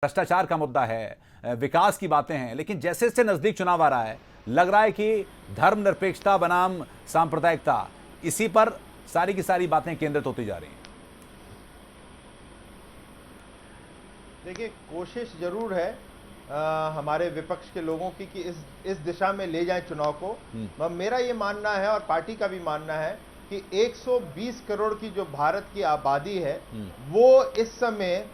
भ्रष्टाचार का मुद्दा है, विकास की बातें हैं, लेकिन जैसे जैसे नजदीक चुनाव आ रहा है लग रहा है कि धर्मनिरपेक्षता बनाम सांप्रदायिकता, इसी पर सारी की सारी बातें केंद्रित होती जा रही हैं। देखिए, कोशिश जरूर है हमारे विपक्ष के लोगों की कि इस दिशा में ले जाएं चुनाव को। मेरा ये मानना है और पार्टी का भी मानना है कि 120 करोड़ की जो भारत की आबादी है वो इस समय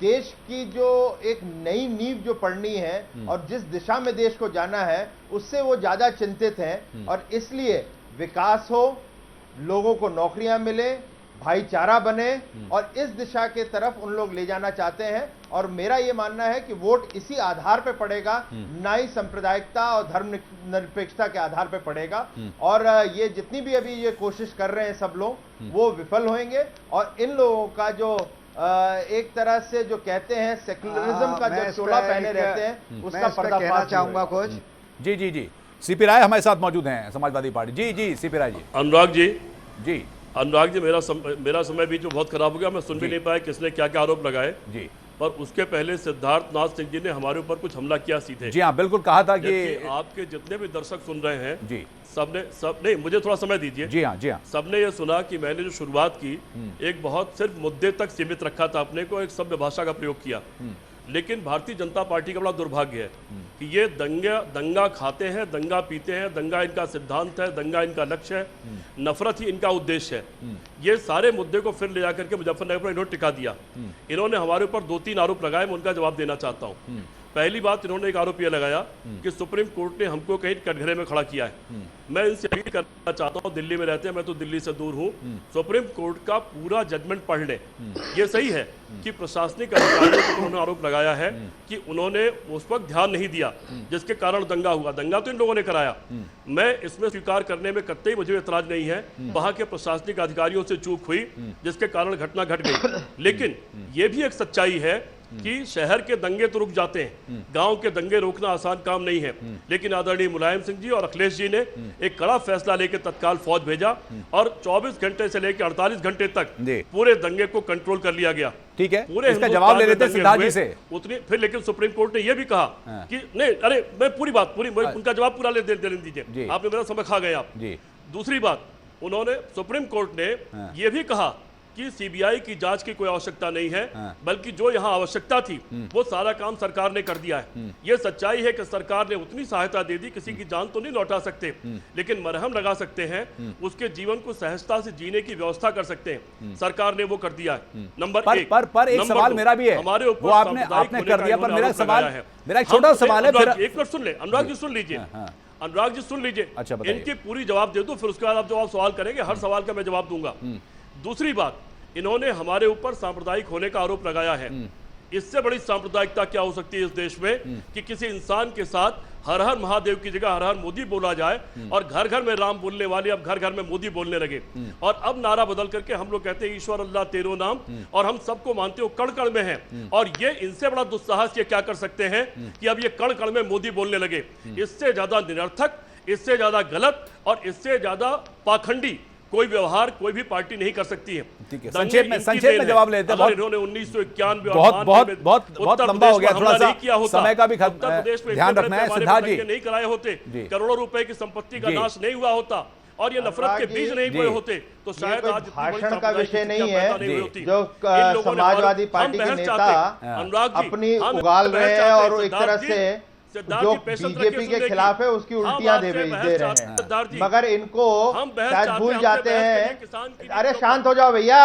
देश की जो एक नई नींव जो पड़नी है और जिस दिशा में देश को जाना है उससे वो ज्यादा चिंतित हैं और इसलिए विकास हो, लोगों को नौकरियां मिले, भाईचारा बने और इस दिशा के तरफ उन लोग ले जाना चाहते हैं। और मेरा यह मानना है कि वोट इसी आधार पर पड़ेगा, ना ही सांप्रदायिकता और धर्मनिरपेक्षता के आधार पर पड़ेगा। और ये जितनी भी अभी ये कोशिश कर रहे हैं सब लोग वो विफल होंगे और इन लोगों का जो एक तरह से जो कहते हैं सेक्युलरिज्म का जो चोला पहने रहते हैं उसका पर्दाफाश चाहूंगा कुछ। जी जी जी, सीपी राय हमारे साथ मौजूद हैं, समाजवादी पार्टी। जी जी सीपी राय जी। अनुराग जी, जी अनुराग जी, मेरा समय भी जो बहुत खराब हो गया, मैं सुन भी नहीं पाया किसने क्या क्या आरोप लगाए जी। पर उसके पहले सिद्धार्थ नाथ सिंह जी ने हमारे ऊपर कुछ हमला किया सीधे। जी हाँ, बिल्कुल कहा था कि आपके जितने भी दर्शक सुन रहे हैं जी, सब नहीं, मुझे थोड़ा समय दीजिए। जी हाँ, जी हाँ, सबने ये सुना कि मैंने जो शुरुआत की एक बहुत सिर्फ मुद्दे तक सीमित रखा था अपने को, एक सभ्य भाषा का प्रयोग किया। लेकिन भारतीय जनता पार्टी का बड़ा दुर्भाग्य है कि ये दंगा खाते हैं, दंगा पीते हैं, दंगा इनका सिद्धांत है, दंगा इनका लक्ष्य है, नफरत ही इनका उद्देश्य है। ये सारे मुद्दे को फिर ले जाकर के मुजफ्फरनगर पर इन्होंने टिका दिया। इन्होंने हमारे ऊपर 2-3 आरोप लगाए, मैं उनका जवाब देना चाहता हूँ। पहली बात, इन्होंने एक आरोप यह लगाया कि सुप्रीम कोर्ट ने हमको कहीं कटघरे में खड़ा किया है। मैं इनसे अपील करना चाहता हूं, दिल्ली में रहते हैं, मैं तो दिल्ली से दूर हूं, सुप्रीम कोर्ट का पूरा जजमेंट पढ़ लें। ये सही है कि प्रशासनिक अधिकारियों को उन्होंने आरोप लगाया है कि उन्होंने उस वक्त ध्यान नहीं दिया जिसके कारण दंगा हुआ। दंगा तो इन लोगों ने कराया, मैं इसमें स्वीकार करने में कतई मुझे एतराज नहीं है। वहां के प्रशासनिक अधिकारियों से चूक हुई जिसके कारण घटना घट गई। लेकिन यह भी एक सच्चाई है कि शहर के दंगे तो रुक जाते हैं, गांव के दंगे रोकना आसान काम नहीं है। लेकिन आदरणीय मुलायम सिंह जी और अखिलेश जी ने एक कड़ा फैसला लेकर तत्काल फौज भेजा और 24 घंटे से लेकर 48 घंटे तक पूरे दंगे को कंट्रोल कर लिया गया। ठीक है, पूरे इसका जवाब ले लेते हैं सिद्धार्थ जी से उतनी फिर। लेकिन सुप्रीम कोर्ट ने यह भी कहा कि नहीं, अरे मैं उनका जवाब पूरा ले दीजिए, आपने मेरा समय खा गए आप। दूसरी बात, उन्होंने सुप्रीम कोर्ट ने यह भी कहा कि सीबीआई की जांच की कोई आवश्यकता नहीं है, बल्कि जो यहां आवश्यकता थी वो सारा काम सरकार ने कर दिया है। ये सच्चाई है कि सरकार ने उतनी सहायता दे दी, किसी की जान तो नहीं लौटा सकते लेकिन मरहम लगा सकते हैं, उसके जीवन को सहजता से जीने की व्यवस्था कर सकते हैं। सरकार ने वो कर दिया है। नंबर एक, पर एक सवाल मेरा भी है, हमारे ऊपर आपने कर दिया, पर मेरा एक छोटा सवाल है। एक मिनट सुन ले अनुराग जी, सुन लीजिए अनुराग जी, सुन लीजिए। अच्छा, इनकी पूरी जवाब दे दो, फिर उसके बाद आप जवाब सवाल करेंगे, हर सवाल का मैं जवाब दूंगा। दूसरी बात, इन्होंने हमारे ऊपर सांप्रदायिक होने का आरोप लगाया है। इससे बड़ी सांप्रदायिकता क्या हो सकती है इस देश में कि किसी इंसान के साथ हर हर महादेव की जगह हर हर मोदी बोला जाए और घर घर में राम बोलने वाले अब घर घर में मोदी बोलने लगे। और अब नारा बदल करके हम लोग कहते हैं ईश्वर अल्लाह तेरो नाम, और हम सबको मानते हो कण कण में है। और ये इनसे बड़ा दुस्साहस ये क्या कर सकते हैं कि अब ये कण कण में मोदी बोलने लगे। इससे ज्यादा निरर्थक, इससे ज्यादा गलत और इससे ज्यादा पाखंडी कोई व्यवहार कोई भी पार्टी नहीं कर सकती है। संक्षेप में जवाब लेते हैं। इन्होंने 1991 बहुत लंबा हो गया, थोड़ा सा समय का भी ध्यान रखना है। सिद्धार्थ जी, नहीं कराए होते, करोड़ों रुपए की संपत्ति का नाश नहीं हुआ होता और ये नफरत के बीज नहीं बोए होते तो शायद आज भाषण का विषय नहीं है जो समाजवादी पार्टी के नेता अपनी उगाल रहे हैं और एक तरह से जो बीजेपी के खिलाफ है उसकी उल्टियां दे रहे हैं, मगर इनको शायद भूल जाते हैं। अरे शांत हो जाओ भैया,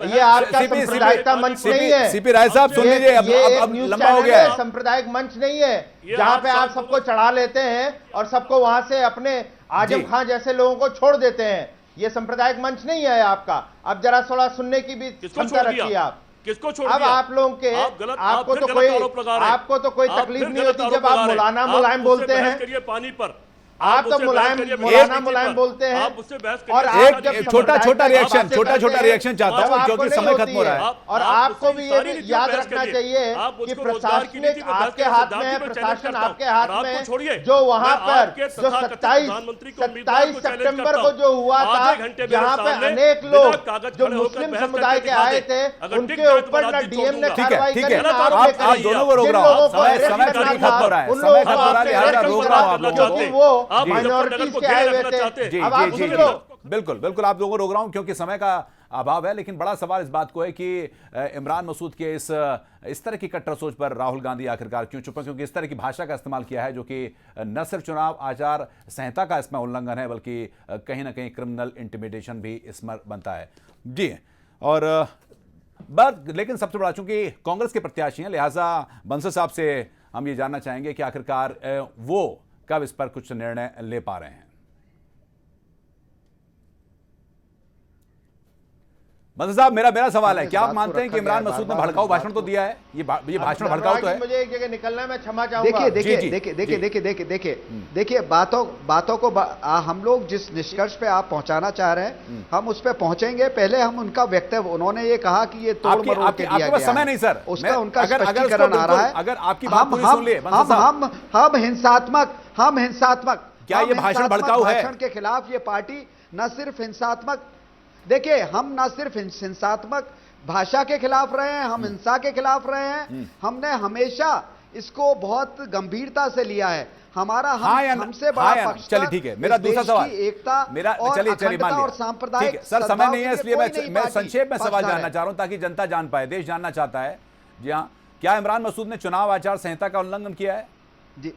ये आपका सांप्रदायिकता मंच नहीं है। सीपी राय साहब सुन लीजिए, अब लंबा हो गया है। सांप्रदायिक मंच नहीं है जहां पे आप सबको चढ़ा लेते हैं और सबको वहां से अपने आजम खान जैसे लोगों को छोड़ देते हैं। ये सांप्रदायिक मंच नहीं है आपका। अब जरा थोड़ा सुनने की भी क्षमता रखिए आप। किसको छोड़ अब दिया? आप लोगों के आपको तो कोई तकलीफ नहीं होती जब आप मौलाना मुलायम बोलते हैं। करिए पानी पर, आप तो मुझसे मुलायम बहस करिए, मौलाना मेरी मुलायम पर। बोलते हैं। आप मुझसे बहस और करिए, आप जब एक छोटा छोटा रिएक्शन चाहता हूं आपको क्योंकि नहीं समय होती खत्म हो रहा है। और आप आपको मुझसे भी सारी ये नीतियों याद पर बहस रखना करिए। चाहिए आप कि मुझको रोजगार की नीति प्रशासनिक पर बहस आपके करिए, हाथ सिद्धांत में जी है, पर चैलेंज प्रशासन करता हूं। आपके हाथ और आपको में छोड़िए, जो वहां मैं पर आपके जो तथाकथित 27 प्रधानमंत्री को उम्मीदवार को चैलेंज सितंबर करता को हूं। जो हुआ था, आधे घंटे मेरे जहां पे सामने अनेक बिना लोग कागज जो खड़े होकर मुस्लिम बहस समुदाय करके के दिखा आए दे। थे, अगर टिक उनके जाए तो ऊपर मैं न राजनीति डीएम ने छोड़ दूंगा। कार्रवाई ठीक करी है, ना गलत आपने आरोप आप करी। दोनों को रोक जिन रहा हूं। लोगों को समय अरेस्ट समय करना चूंकि था, खत्म हो रहा है, उन समय लोगों खत्म को हो रहा है, आपने लिहाजा अरेस्ट रोक करा रहा हूं आप लोगों क्योंकि को। वो आप माइनॉरिटीज मुजफ्फरनगर को के घेरे आए हुए रखना थे। चाहते हैं। जी अब जी आप जी सुन जी लो। बिल्कुल बिल्कुल आप लोगों को रोक रहा हूं क्योंकि समय का अभाव है, लेकिन बड़ा सवाल इस बात को है कि इमरान मसूद के इस तरह की कट्टर सोच पर राहुल गांधी आखिरकार क्यों चुप हैं, क्योंकि इस तरह की भाषा का इस्तेमाल किया है जो कि न सिर्फ चुनाव आचार संहिता का इसमें उल्लंघन है बल्कि कहीं ना कहीं क्रिमिनल इंटिमिडेशन भी इसमें बनता है। जी और लेकिन सबसे बड़ा चूंकि कांग्रेस के प्रत्याशी हैं, लिहाजा बंसल साहब से हम ये जानना चाहेंगे कि आखिरकार वो कब इस पर कुछ निर्णय ले पा रहे हैं। बंसल साहब, मेरा सवाल है, क्या आप मानते हैं कि इमरान मसूद ने भड़काऊ भाषण तो दिया है? ये भाषण भड़काऊ तो है। मुझे एक जगह निकलना है, मैं क्षमा चाहूंगा। देखिए बातों को हम लोग जिस निष्कर्ष पे आप पहुंचाना चाह रहे हैं हम उस पे पहुंचेंगे। पहले हम उनका वक्तव्य, उन्होंने ये कहा कि ये तोड़ मरोड़ के दिया गया समय नहीं सर, उसका उनका अगर स्पष्टीकरण आ रहा है। अगर आपकी बात पूरी सुन लिए बंसल साहब, हम हिंसात्मक क्या ये भाषण भड़काऊ है? भाषण के खिलाफ ये पार्टी न सिर्फ हिंसात्मक, देखिए हम न सिर्फ हिंसात्मक भाषा के खिलाफ रहे हैं, हम हिंसा के खिलाफ रहे हैं। हमने हमेशा इसको बहुत गंभीरता से लिया है। हमारा हमसे बड़ा पक्ष, चलिए ठीक है, मेरा दूसरा सवाल, एकता चलिए मान और लिया सांप्रदायिक सर, समय नहीं है इसलिए मैं संक्षेप में सवाल जानना चाह रहा हूं ताकि जनता जान पाए, देश जानना चाहता है। जी हाँ, क्या इमरान मसूद ने चुनाव आचार संहिता का उल्लंघन किया है? जी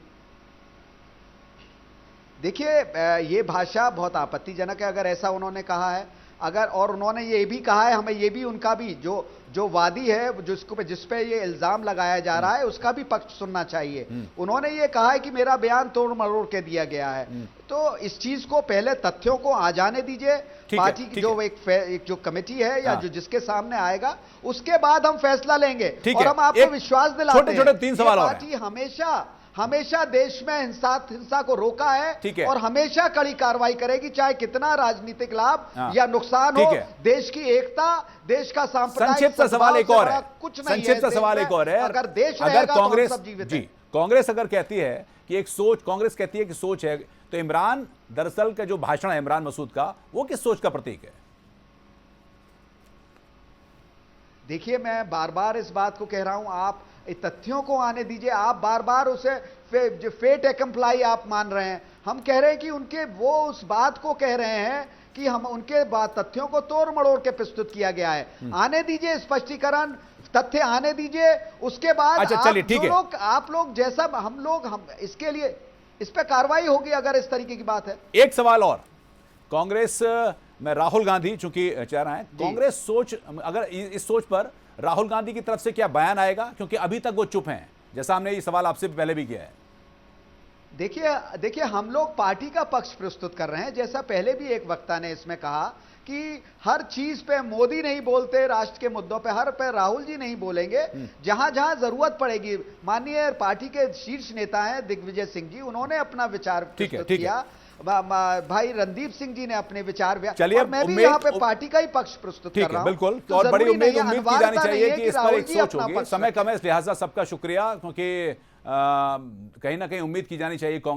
देखिए, ये भाषा बहुत आपत्तिजनक है अगर ऐसा उन्होंने कहा है। अगर और उन्होंने ये भी कहा है, हमें ये भी उनका भी जो वादी है जिस पे ये इल्जाम लगाया जा रहा है उसका भी पक्ष सुनना चाहिए। उन्होंने ये कहा है कि मेरा बयान तोड़ मरोड़ के दिया गया है, तो इस चीज को पहले तथ्यों को आ जाने दीजिए। पार्टी की जो एक जो कमेटी है या जो जिसके सामने आएगा उसके बाद हम फैसला लेंगे। और हम आपको विश्वास दिलाते हैं, छोटे 3 सवाल और पार्टी हमेशा देश में हिंसा को रोका है और हमेशा कड़ी कार्रवाई करेगी, चाहे कितना राजनीतिक लाभ या नुकसान हो। देश की एकता, देश का सांप्रदायिक संक्षिप्त सवाल एक और है, कुछ नहीं संक्षिप्त सवाल एक और है। अगर देश अगर रहेगा कांग्रेस, तो हम सब जीवित जी हैं। कांग्रेस अगर कहती है कि एक सोच, कांग्रेस कहती है कि सोच है, तो इमरान दरअसल का जो भाषण है इमरान मसूद का, वो किस सोच का प्रतीक है? देखिए, मैं बार बार इस बात को कह रहा हूं, आप तथ्यों को आने दीजिए। आप बार बार उसे जो फेट एक्म्प्लाई आप मान रहे हैं। हम कह रहे हैं कि उनके वो उस बात को कह रहे हैं कि हम उनके तथ्यों को तोड़ मरोड़ के प्रस्तुत किया गया है। आने दीजिए स्पष्टीकरण, तथ्य आने दीजिए, उसके बाद अच्छा, चलिए ठीक है, आप लोग जैसा हम इसके लिए इस पे कार्रवाई होगी अगर इस तरीके की बात है। एक सवाल और, कांग्रेस में राहुल गांधी चूंकि चेहरा है, कांग्रेस सोच, अगर इस सोच पर राहुल गांधी की तरफ से क्या बयान आएगा, क्योंकि अभी तक वो चुप हैं, जैसा हमने ये सवाल आपसे पहले भी किया है। देखिए हम लोग पार्टी का पक्ष प्रस्तुत कर रहे हैं। जैसा पहले भी एक वक्ता ने इसमें कहा कि हर चीज पे मोदी नहीं बोलते, राष्ट्र के मुद्दों पे हर पे राहुल जी नहीं बोलेंगे। जहां जहां जरूरत पड़ेगी, माननीय पार्टी के शीर्ष नेता हैं दिग्विजय सिंह जी, उन्होंने अपना विचार प्रस्तुत किया। भाई रणदीप सिंह जी ने अपने विचार, चलिए, मैं भी यहाँ पे पार्टी का ही पक्ष प्रस्तुत कर रहा हूं। बिल्कुल, और बड़ी उम्मीद की जानी चाहिए कि इस पर एक सोच होगी। समय कम है, लिहाजा सबका शुक्रिया, क्योंकि कहीं ना कहीं उम्मीद की जानी चाहिए कांग्रेस